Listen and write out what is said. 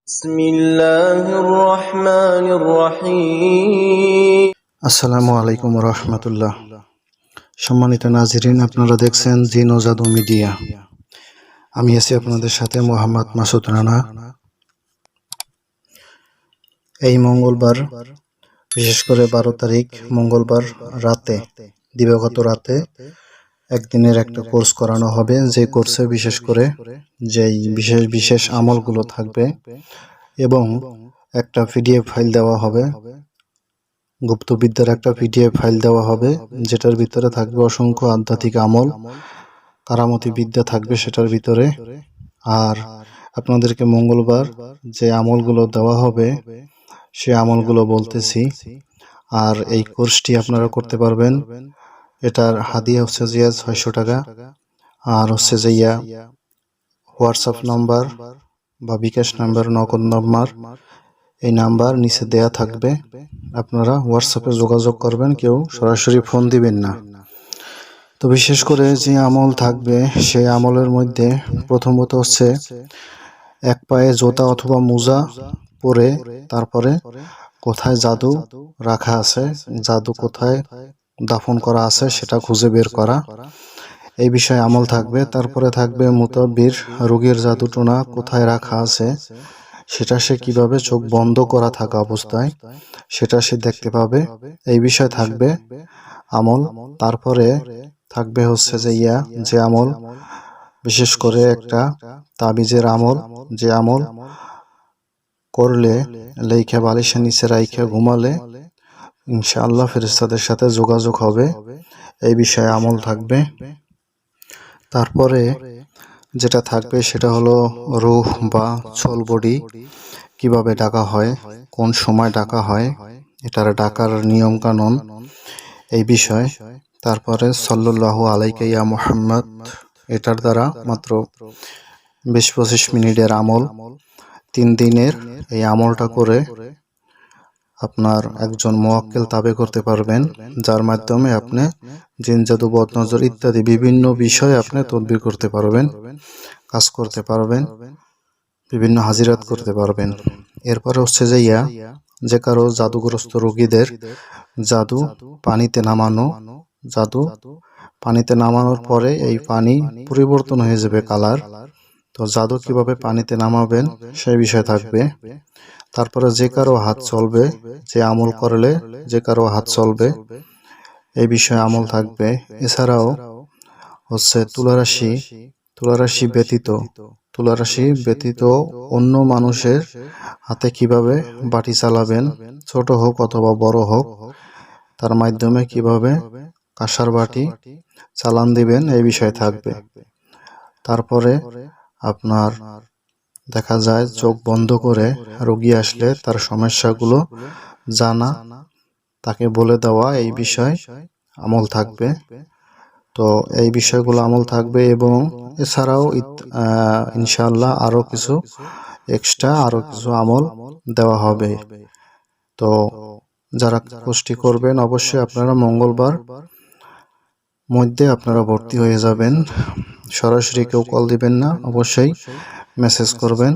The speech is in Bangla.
بسم الله الرحمن الرحيم আসসালামু আলাইকুম রহমতুল্লাহ। সম্মানিত নাজরিন, আপনারা দেখছেন জিন ও জাদু মিডিয়া। আমি আছি আপনাদের সাথে মোহাম্মদ মাসুদ রানা। এই মঙ্গলবার, বিশেষ করে 12 তারিখ মঙ্গলবার রাতে, দিবাগত রাতে একদিনের একটা কোর্স করানো হবে। যে কোর্সে বিশেষ করে যেই বিশেষ বিশেষ আমলগুলো থাকবে এবং একটা পিডিএফ ফাইল দেওয়া হবে, গুপ্তবিদ্যার একটা পিডিএফ ফাইল দেওয়া হবে, যেটার ভিতরে থাকবে অসংখ্য আধ্যাত্মিক আমল, কারামতি বিদ্যা থাকবে সেটার ভিতরে। আর আপনাদেরকে মঙ্গলবার যে আমলগুলো দেওয়া হবে সে আমলগুলো বলতেছি। আর এই কোর্সটি আপনারা করতে পারবেন। এটার হাদিয়া হচ্ছে যে 600 টাকা। আর হচ্ছে যে হোয়াটসঅ্যাপ নাম্বার বা বিকাশ নাম্বার, নগদ নাম্বার, এই নাম্বার নিচে দেয়া থাকবে। আপনারা হোয়াটসঅ্যাপে যোগাযোগ করবেন, কেউ সরাসরি ফোন দিবেন না। তো বিশেষ করে যে আমল থাকবে সেই আমলের মধ্যে প্রথমত হচ্ছে এক পায়ে জুতা অথবা মোজা পরে তারপরে কোথায় জাদু রাখা আছে, জাদু কোথায় দাফন করা আছে সেটা খুঁজে বের করা, এই বিষয়ে আমল থাকবে। তারপরে থাকবে মুতাব্বির, রোগীর জাদুটোনা কোথায় রাখা আছে সেটা সে কিভাবে চোখ বন্ধ করা থাকা অবস্থায় সেটা সে দেখতে পাবে, এই বিষয় থাকবে আমল। তারপরে থাকবে হচ্ছে যে আমল, বিশেষ করে একটা তাবিজের আমল, যে আমল করলে লেখা বালিশের নিচে রাইখা ঘুমালে ইনশাআল্লাহ ফেরেশতাদের সাথে যোগাযোগ হবে, এই বিষয়ে আমল থাকবে। তারপরে যেটা থাকবে সেটা হলো রূহ বা সোল বডি কিভাবে ডাকা হয়, কোন সময় ডাকা হয়, এটার ডাকার নিয়ম কানুন, এই বিষয়। তারপরে সাল্লাল্লাহু আলাইকা ইয়া মুহাম্মদ, এটার দ্বারা মাত্র 20-25 মিনিটের আমল, 3 দিনের এই আমলটা করে আপনার একজন মুওয়াক্কিল তাবে করতে পারবেন, যার মাধ্যমে আপনি জিন জাদু বদনজর ইত্যাদি বিভিন্ন বিষয়ে আপনি তদবির করতে পারবেন, কাজ করতে পারবেন, বিভিন্ন হাজিরাত করতে পারবেন। এরপরে হচ্ছে যে কারো জাদুগ্রস্ত রোগীদের জাদু পানিতে নামানো, জাদু পানিতে নামানোর পরে এই পানি পরিবর্তন হয়ে যাবে কালার। তো জাদু কিভাবে পানিতে নামাবেন সেই বিষয় থাকবে। তারপরে যে কারো হাত চলবে, যে আমল করলে যে কারো হাত চলবে, এই বিষয়ে আমল থাকবে। এছাড়াও হচ্ছে তুলারাশি ব্যতীত অন্য মানুষের হাতে কিভাবে বাটি চালাবেন, ছোট হোক অথবা বড় হোক, তার মাধ্যমে কিভাবে কাঁসার বাটি চালান দিবেন, এই বিষয় থাকবে। তারপরে আপনার দেখা যায় চোখ বন্ধ করে রোগী আসলে তার সমস্যাগুলো জানা, তাকে বলে দেওয়া, এই বিষয় আমল থাকবে। তো এই বিষয়গুলো আমল থাকবে এবং এছাড়াও ইনশাআল্লাহ আরো কিছু এক্সট্রা আরো কিছু আমল দেওয়া হবে। তো যারা কোর্সটি করবেন অবশ্যই আপনারা মঙ্গলবার মধ্যে আপনারা ভর্তি হয়ে যাবেন। সরাসরি কেউ কল দিবেন না, অবশ্যই মেসেজ করবেন।